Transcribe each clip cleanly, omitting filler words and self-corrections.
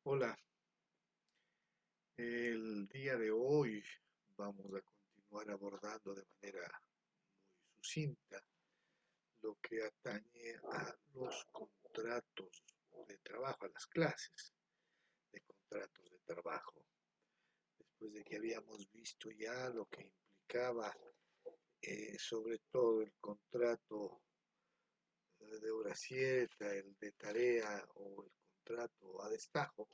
Hola, el día de hoy vamos a continuar abordando de manera muy sucinta lo que atañe a los contratos de trabajo, a las clases de contratos de trabajo. Después de que habíamos visto ya lo que implicaba sobre todo el contrato de hora cierta, el de tarea o el contrato a destajo.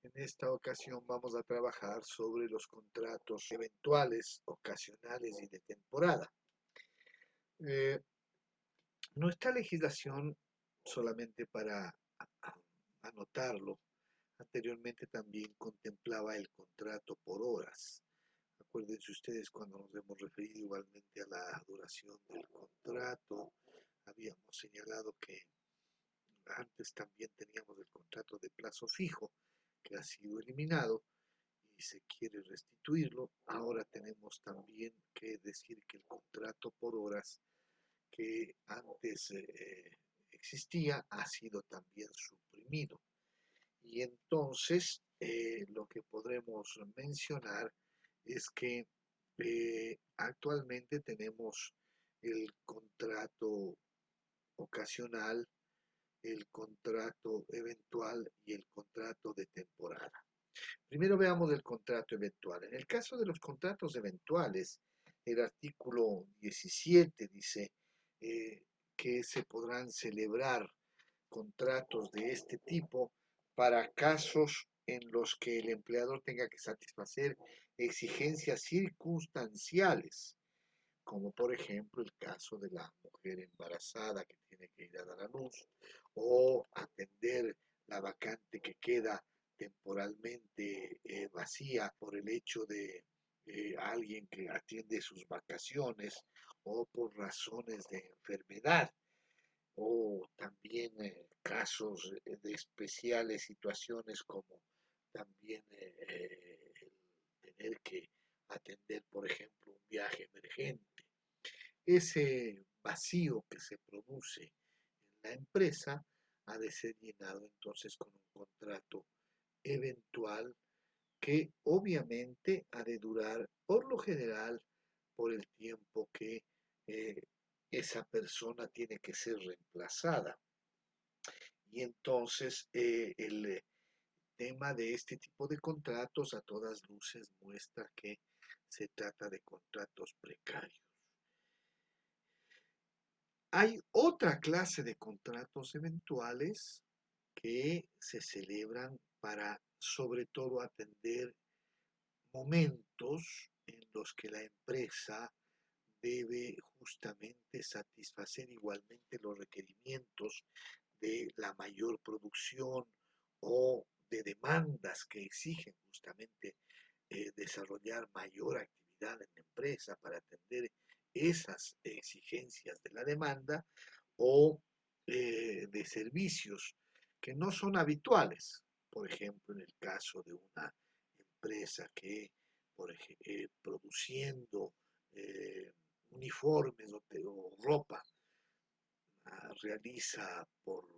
En esta ocasión vamos a trabajar sobre los contratos eventuales, ocasionales y de temporada. Eh, Nuestra legislación, solamente para anotarlo, anteriormente también contemplaba el contrato por horas. Acuérdense ustedes cuando nos hemos referido igualmente a la duración del contrato, habíamos señalado que antes también teníamos el contrato de plazo fijo, que ha sido eliminado y se quiere restituirlo. Ahora tenemos también que decir que el contrato por horas que antes existía ha sido también suprimido. Y entonces lo que podremos mencionar es que actualmente tenemos el contrato ocasional, el contrato eventual y el contrato de temporada. Primero veamos el contrato eventual. En el caso de los contratos eventuales, el artículo 17 dice eh, que se podrán celebrar contratos de este tipo para casos en los que el empleador tenga que satisfacer exigencias circunstanciales, como por ejemplo el caso de la mujer embarazada que tiene que ir a dar a luz, o atender la vacante que queda temporalmente vacía por el hecho de alguien que atiende sus vacaciones o por razones de enfermedad, o también casos de especiales situaciones como también el tener que atender, por ejemplo, un viaje emergente. Ese vacío que se produce en la empresa ha de ser llenado entonces con un contrato eventual que obviamente ha de durar por lo general por el tiempo que eh, esa persona tiene que ser reemplazada. Y entonces el tema de este tipo de contratos a todas luces muestra que se trata de contratos precarios. Hay otra clase de contratos eventuales que se celebran para sobre todo atender momentos en los que la empresa debe justamente satisfacer igualmente los requerimientos de la mayor producción o de demandas que exigen justamente desarrollar mayor actividad en la empresa para atender esas exigencias de la demanda o de servicios que no son habituales. Por ejemplo, en el caso de una empresa que, produciendo eh, uniformes o ropa, realiza por,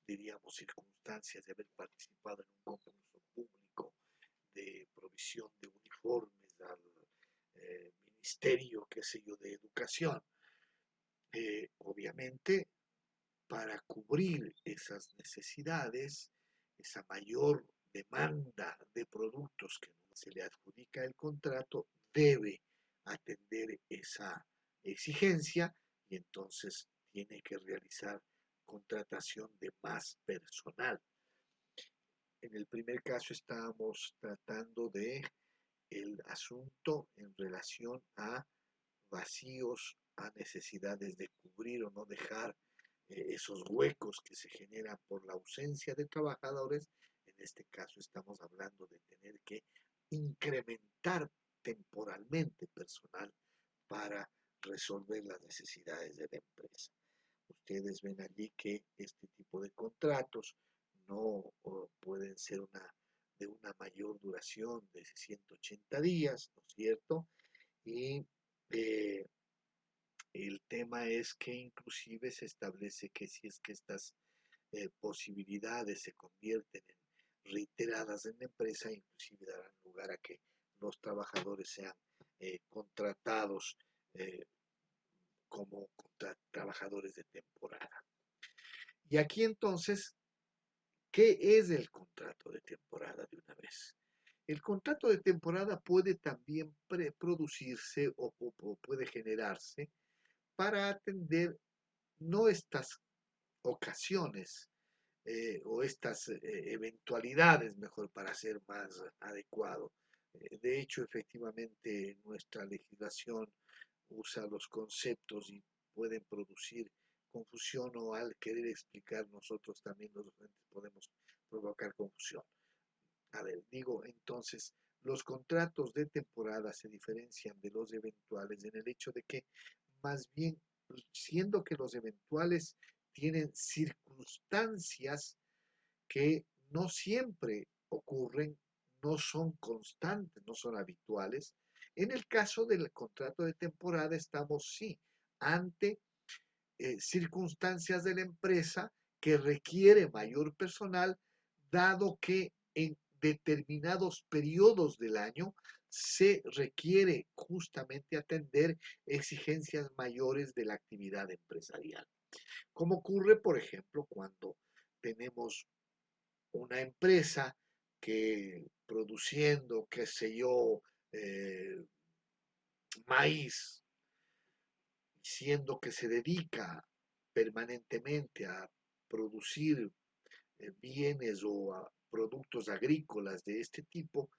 diríamos, circunstancias de haber participado en un concurso público de provisión de uniformes al Ministerio, qué sé yo, de Educación. Obviamente, para cubrir esas necesidades, esa mayor demanda de productos que se le adjudica el contrato, debe atender esa exigencia y entonces tiene que realizar contratación de más personal. En el primer caso estábamos tratando de el asunto en relación a vacíos, a necesidades de cubrir o no dejar esos huecos que se generan por la ausencia de trabajadores. En este caso estamos hablando de tener que incrementar temporalmente personal para resolver las necesidades de la empresa. Ustedes ven allí que este tipo de contratos no pueden ser de una mayor duración de 180 días, ¿no es cierto? Y eh, el tema es que inclusive se establece que si es que estas posibilidades se convierten reiteradas en la empresa, inclusive darán lugar a que los trabajadores sean contratados como trabajadores de temporada. Y aquí entonces, ¿qué es el contrato de temporada de una vez? El contrato de temporada puede también producirse o puede generarse para atender no estas ocasiones o estas eventualidades, mejor para ser más adecuado. De hecho, efectivamente, nuestra legislación usa los conceptos y pueden producir confusión o al querer explicar nosotros también los docentes podemos provocar confusión. A ver, digo entonces, los contratos de temporada se diferencian de los eventuales en el hecho de que más bien, siendo que los eventuales tienen circunstancias que no siempre ocurren, no son constantes, no son habituales. En el caso del contrato de temporada estamos, sí, ante circunstancias de la empresa que requiere mayor personal, dado que en determinados periodos del año se requiere justamente atender exigencias mayores de la actividad empresarial. Como ocurre, por ejemplo, cuando tenemos una empresa que produciendo, qué sé yo, eh, maíz, siendo que se dedica permanentemente a producir bienes o a productos agrícolas de este tipo,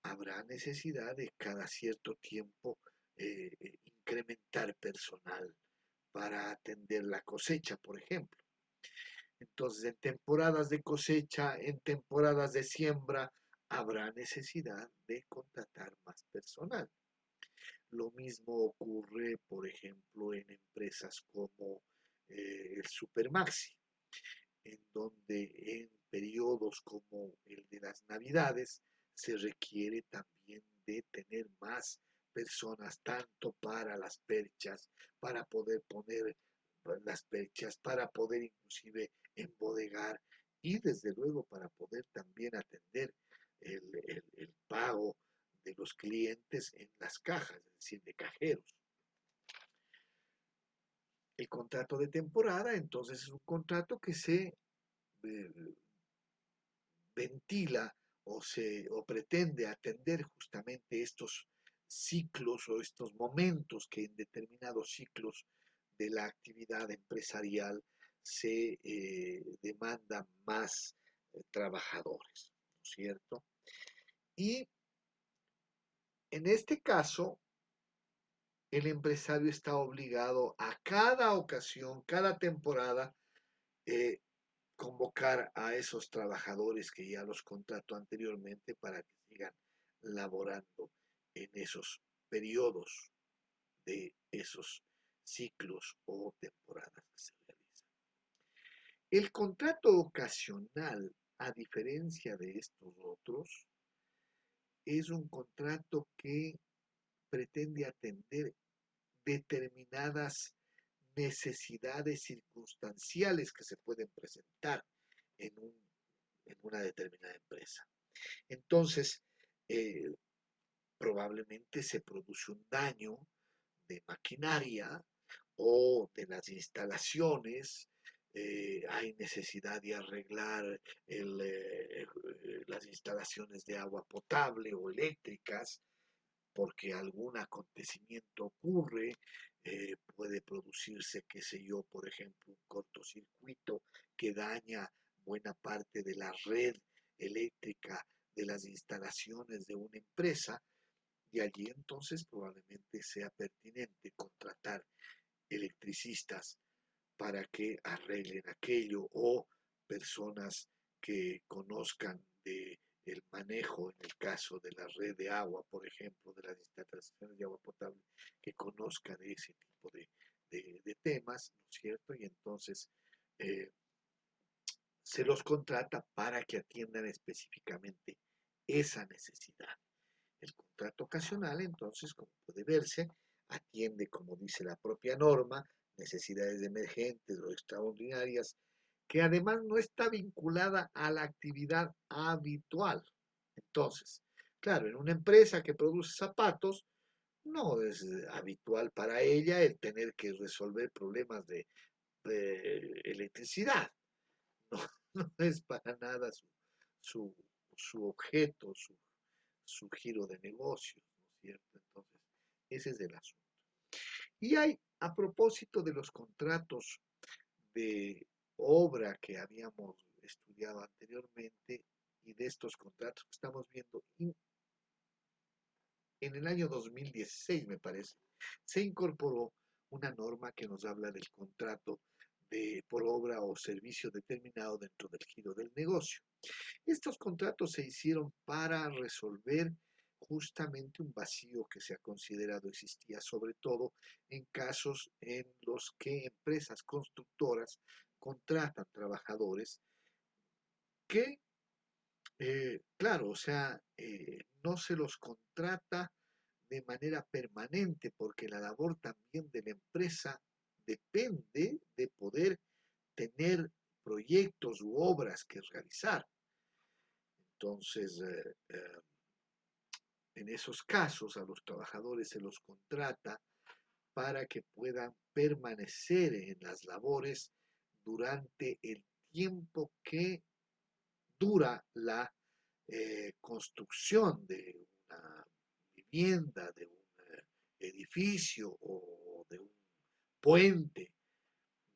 habrá necesidad de cada cierto tiempo incrementar personal para atender la cosecha, por ejemplo. Entonces, en temporadas de cosecha, en temporadas de siembra, habrá necesidad de contratar más personal. Lo mismo ocurre, por ejemplo, en empresas como el Supermaxi, en donde en periodos como el de las Navidades se requiere también de tener más personas, tanto para las perchas, para poder poner las perchas, para poder inclusive embodegar y desde luego para poder también atender el pago de los clientes en las cajas, es decir, de cajeros. El contrato de temporada entonces es un contrato que se eh, ventila o pretende atender justamente estos ciclos o estos momentos que en determinados ciclos de la actividad empresarial se demandan más trabajadores, ¿no es cierto? Y en este caso, el empresario está obligado a cada ocasión, cada temporada, eh, convocar a esos trabajadores que ya los contrató anteriormente para que sigan laborando en esos periodos de esos ciclos o temporadas que se realizan. El contrato ocasional, a diferencia de estos otros, es un contrato que pretende atender determinadas necesidades circunstanciales que se pueden presentar en, un, en una determinada empresa. Entonces, eh, probablemente se produce un daño de maquinaria o de las instalaciones, hay necesidad de arreglar las instalaciones de agua potable o eléctricas, porque algún acontecimiento ocurre, puede producirse, qué sé yo, por ejemplo, un cortocircuito que daña buena parte de la red eléctrica de las instalaciones de una empresa, y allí entonces probablemente sea pertinente contratar electricistas para que arreglen aquello o personas que conozcan de el manejo, en el caso de la red de agua, por ejemplo, de las instalaciones de agua potable, que conozcan ese tipo de temas, ¿no es cierto? Y entonces eh, se los contrata para que atiendan específicamente esa necesidad. El contrato ocasional, entonces, como puede verse, atiende, como dice la propia norma, necesidades emergentes o extraordinarias que además no está vinculada a la actividad habitual. Entonces, claro, en una empresa que produce zapatos, no es habitual para ella el tener que resolver problemas de electricidad. No, no es para nada su, su objeto, su giro de negocios, ¿no es cierto? Entonces, ese es el asunto. Y hay, a propósito de los contratos de obra que habíamos estudiado anteriormente y de estos contratos que estamos viendo, en el año 2016, me parece, se incorporó una norma que nos habla del contrato por obra o servicio determinado dentro del giro del negocio. Estos contratos se hicieron para resolver justamente un vacío que se ha considerado existía, sobre todo en casos en los que empresas constructoras contratan trabajadores que, claro, o sea, no se los contrata de manera permanente porque la labor también de la empresa depende de poder tener proyectos u obras que realizar. Entonces, en esos casos a los trabajadores se los contrata para que puedan permanecer en las labores durante el tiempo que dura la construcción de una vivienda, de un edificio o de un puente.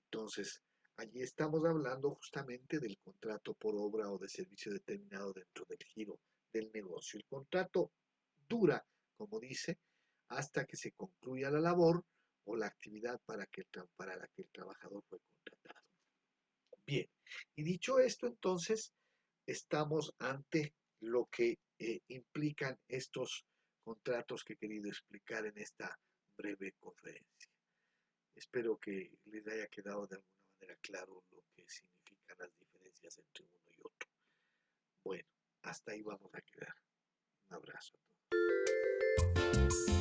Entonces, allí estamos hablando justamente del contrato por obra o de servicio determinado dentro del giro del negocio. El contrato dura, como dice, hasta que se concluya la labor o la actividad para la que el trabajador fue contratado. Bien, y dicho esto, entonces, estamos ante lo que implican estos contratos que he querido explicar en esta breve conferencia. Espero que les haya quedado de alguna manera claro lo que significan las diferencias entre uno y otro. Bueno, hasta ahí vamos a quedar. Un abrazo a todos.